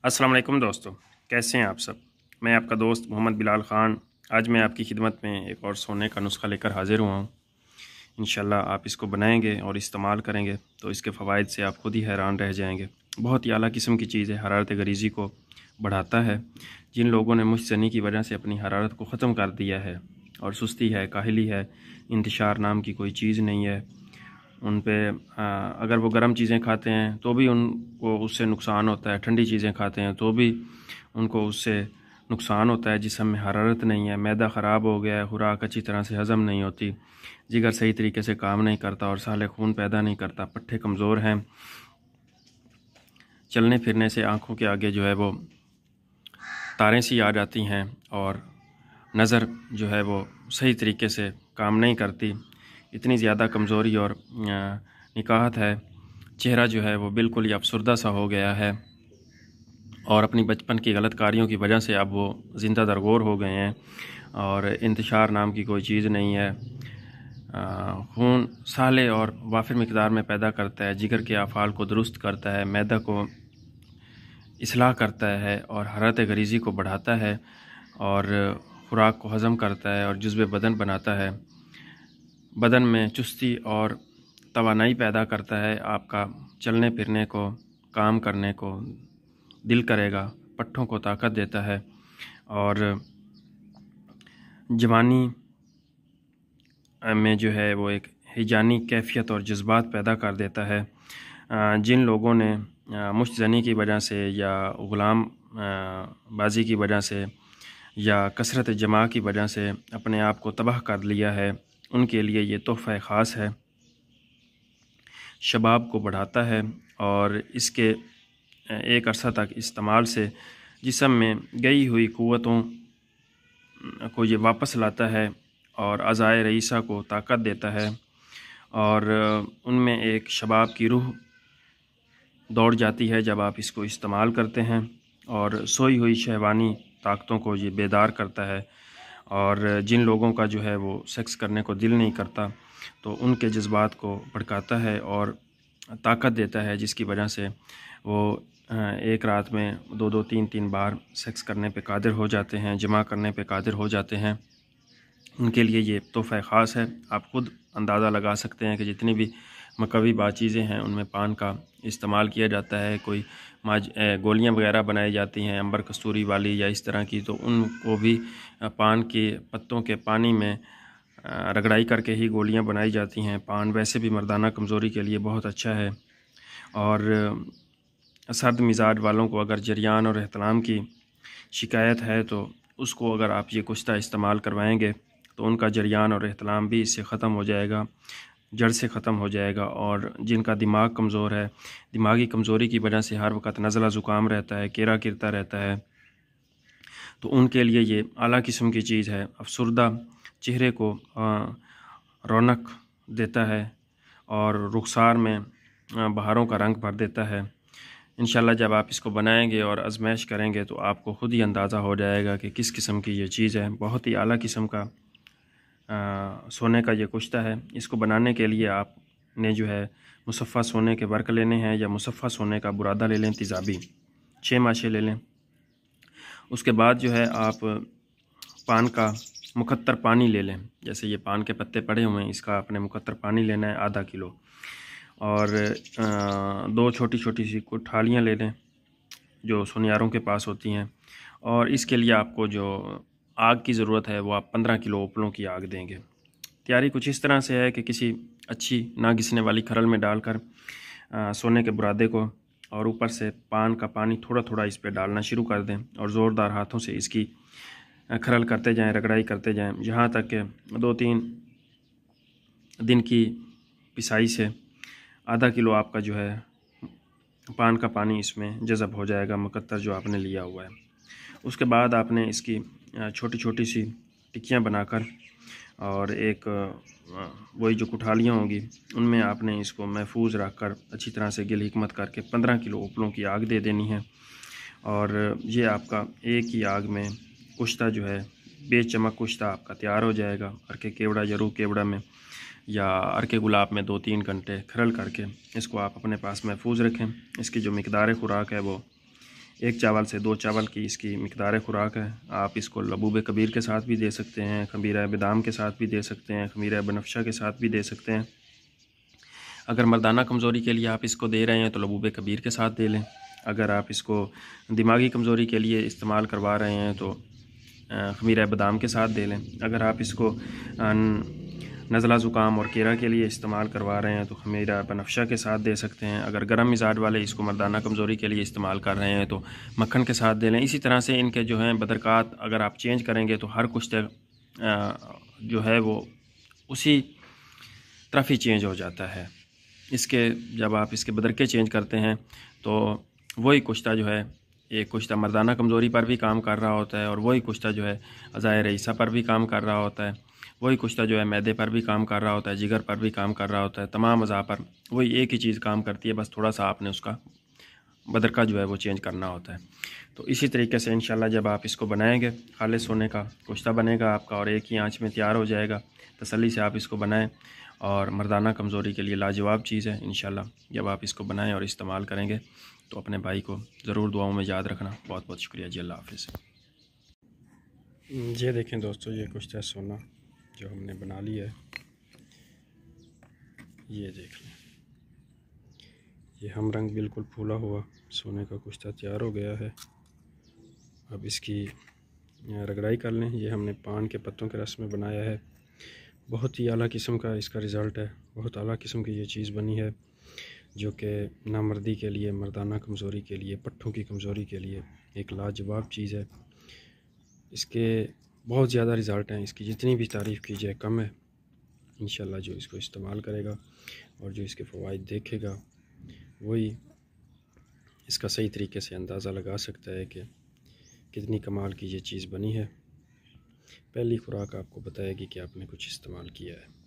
अस्सलाम वालेकुम दोस्तों, कैसे हैं आप सब। मैं आपका दोस्त मोहम्मद बिलाल ख़ान आज मैं आपकी खिदमत में एक और सोने का नुस्खा लेकर हाज़िर हुआ हूँ। इंशाल्लाह आप इसको बनाएंगे और इस्तेमाल करेंगे तो इसके फ़वाइद से आप खुद ही हैरान रह जाएंगे। बहुत ही आला किस्म की चीज़ है, हरारत गरीज़ी को बढ़ाता है। जिन लोगों ने मुश्तनी की वजह से अपनी हरारत को ख़त्म कर दिया है और सुस्ती है, काहिली है, इंतशार नाम की कोई चीज़ नहीं है उन पे, अगर वो गर्म चीज़ें खाते हैं तो भी उनको उससे नुकसान होता है, ठंडी चीज़ें खाते हैं तो भी उनको उससे नुकसान होता है। जिस्म में हरारत नहीं है, मैदा ख़राब हो गया है, खुराक अच्छी तरह से हज़म नहीं होती, जिगर सही तरीके से काम नहीं करता और साले खून पैदा नहीं करता, पट्ठे कमज़ोर हैं, चलने फिरने से आँखों के आगे जो है वो तारें सी आ जाती हैं और नज़र जो है वो सही तरीके से काम नहीं करती, इतनी ज़्यादा कमज़ोरी और निकाहत है। चेहरा जो है वो बिल्कुल ही अफसरदा सा हो गया है और अपनी बचपन की गलत कारियों की वजह से अब वो ज़िंदा दरगोर हो गए हैं और इंतशार नाम की कोई चीज़ नहीं है। खून साले और वाफिर मिकदार में पैदा करता है, जिगर के अफ़ाल को दुरुस्त करता है, मैदा को इस्लाह करता है और हरारत गरीज़ी को बढ़ाता है और खुराक को हज़म करता है और जुज़्व बदन बनाता है। बदन में चुस्ती और तवानाई पैदा करता है, आपका चलने फिरने को, काम करने को दिल करेगा, पट्ठों को ताकत देता है और जवानी में जो है वो एक हिजानी कैफियत और जज्बात पैदा कर देता है। जिन लोगों ने मुश्तज़नी की वजह से या ग़ुलाम बाजी की वजह से या कसरत जमा की वजह से अपने आप को तबाह कर लिया है, उनके लिए ये तोहफ़ा ख़ास है। शबाब को बढ़ाता है और इसके एक अरसा तक इस्तेमाल से जिस्म में गई हुई क़ुव्वतों को ये वापस लाता है और अज़ाए रईसा को ताकत देता है और उनमें एक शबाब की रूह दौड़ जाती है जब आप इसको इस्तेमाल करते हैं और सोई हुई शहवानी ताकतों को ये बेदार करता है। और जिन लोगों का जो है वो सेक्स करने को दिल नहीं करता तो उनके जज्बात को भड़काता है और ताकत देता है, जिसकी वजह से वो एक रात में 2-2 3-3 बार सेक्स करने पे कादिर हो जाते हैं, जमा करने पे कादिर हो जाते हैं। उनके लिए ये तोहफ़ा ख़ास है। आप खुद अंदाज़ा लगा सकते हैं कि जितनी भी मकवी बात चीज़ें हैं उनमें पान का इस्तेमाल किया जाता है। कोई गोलियाँ वगैरह बनाई जाती हैं अंबर कस्तूरी वाली या इस तरह की, तो उनको भी पान के पत्तों के पानी में रगड़ाई करके ही गोलियाँ बनाई जाती हैं। पान वैसे भी मर्दाना कमज़ोरी के लिए बहुत अच्छा है और सर्द मिजाज वालों को अगर जरियान और एहतलाम की शिकायत है तो उसको अगर आप ये कुश्ता इस्तेमाल करवाएंगे तो उनका जरियान और एहतलाम भी इससे ख़त्म हो जाएगा, जड़ से ख़त्म हो जाएगा। और जिनका दिमाग कमज़ोर है, दिमागी कमज़ोरी की वजह से हर वक्त नज़ला ज़ुकाम रहता है, केरा गिरता रहता है, तो उनके लिए ये आला किस्म की चीज़ है। अफसरदा चेहरे को रौनक देता है और रुखसार में बहारों का रंग भर देता है। इंशाल्लाह जब आप इसको बनाएंगे और आजमाइश करेंगे तो आपको ख़ुद ही अंदाज़ा हो जाएगा कि किस किस्म की ये चीज़ है। बहुत ही आला किस्म का सोने का ये कुश्ता है। इसको बनाने के लिए आपने जो है मुसफ़्फ़ा सोने के वर्क लेने हैं या मुसफ़्फ़ा सोने का बुरादा ले लें, तेज़ाबी 6 माशे ले लें। उसके बाद जो है आप पान का मुकत्तर पानी ले लें। जैसे ये पान के पत्ते पड़े हुए हैं, इसका आपने मुकत्तर पानी लेना है आधा किलो और 2 छोटी छोटी सी कुठालियाँ ले लें जो सुनियारों के पास होती हैं। और इसके लिए आपको जो आग की ज़रूरत है वो आप 15 किलो उपलों की आग देंगे। तैयारी कुछ इस तरह से है कि किसी अच्छी ना घिसने वाली खरल में डालकर सोने के बुरादे को और ऊपर से पान का पानी थोड़ा थोड़ा इस पर डालना शुरू कर दें और ज़ोरदार हाथों से इसकी खरल करते जाएं, रगड़ाई करते जाएं, यहाँ तक कि 2-3 दिन की पिसाई से आधा किलो आपका जो है पान का पानी इसमें जज़ब हो जाएगा, मुकत्तर जो आपने लिया हुआ है। उसके बाद आपने इसकी छोटी छोटी सी टिक्कियाँ बनाकर और एक वही जो कुठालियाँ होंगी उनमें आपने इसको महफूज रख कर अच्छी तरह से गिल हिकमत करके 15 किलो उपलों की आग दे देनी है। और ये आपका एक ही आग में कुश्ता जो है बेचमक कुश्ता आपका तैयार हो जाएगा। अर्के केवड़ा या रूह केवड़ा में या अर्के गुलाब में 2-3 घंटे खरल करके इसको आप अपने पास महफूज रखें। इसकी जो मिकदार खुराक है वो 1 चावल से 2 चावल की इसकी मिकदार खुराक है। आप इसको लबूब कबीर के साथ भी दे सकते हैं, खमीरा बादाम के साथ भी दे सकते हैं, खमीरा बनफशा के साथ भी दे सकते हैं। अगर मर्दाना कमज़ोरी के लिए आप इसको दे रहे हैं तो लबूब कबीर के साथ दे लें। अगर आप इसको दिमागी कमज़ोरी के लिए इस्तेमाल करवा रहे हैं तो खमीरा बादाम के साथ दे लें। अगर आप इसको नज़ला ज़ुकाम और केरा के लिए इस्तेमाल करवा रहे हैं तो खमीरा बनफशा के साथ दे सकते हैं। अगर गर्म मिजाज वाले इसको मर्दाना कमज़ोरी के लिए इस्तेमाल कर रहे हैं तो मक्खन के साथ दे लें। इसी तरह से इनके जो हैं बदरकात अगर आप चेंज करेंगे तो हर कुश्ते जो है वो उसी तरफ ही चेंज हो जाता है। इसके जब आप इसके बदरके चेंज करते हैं तो वही कुश्ता जो है, एक कुश्ता मर्दाना कमज़ोरी पर भी काम कर रहा होता है और वही कुश्ता जो है अज़ाए रईसा पर भी काम कर रहा होता है। वही कुश्ता जो है मैदे पर भी काम कर रहा होता है, जिगर पर भी काम कर रहा होता है, तमाम अज़ा पर वही एक ही चीज़ काम करती है, बस थोड़ा सा आपने उसका बदरका जो है वो चेंज करना होता है। तो इसी तरीके से इंशाल्लाह जब आप इसको बनाएंगे खालिस होने का कुश्ता बनेगा आपका और एक ही आँच में तैयार हो जाएगा। तसल्ली से आप इसको बनाएँ और मर्दाना कमज़ोरी के लिए लाजवाब चीज़ है। इंशाल्लाह जब आप इसको बनाएं और इस्तेमाल करेंगे तो अपने भाई को ज़रूर दुआओं में याद रखना। बहुत बहुत शुक्रिया जी, अल्लाह हाफ़िज़। ये देखें दोस्तों, ये कुश्ता सोना जो हमने बना लिया है, ये देख लें, ये हम रंग बिल्कुल फूला हुआ सोने का कुश्ता तैयार हो गया है। अब इसकी रगड़ाई कर लें। ये हमने पान के पत्तों के रस में बनाया है। बहुत ही आला किस्म का इसका रिज़ल्ट है। बहुत आला किस्म की ये चीज़ बनी है जो कि नामर्दी के लिए, मर्दाना कमज़ोरी के लिए, पट्ठों की कमज़ोरी के लिए एक लाजवाब चीज़ है। इसके बहुत ज़्यादा रिज़ल्ट हैं, इसकी जितनी भी तारीफ़ की जाए कम है। इंशाल्लाह जो इसको इस्तेमाल करेगा और जो इसके फ़वाइद देखेगा वही इसका सही तरीके से अंदाज़ा लगा सकता है कि कितनी कमाल की ये चीज़ बनी है। पहली खुराक आपको बताएगी कि आपने कुछ इस्तेमाल किया है।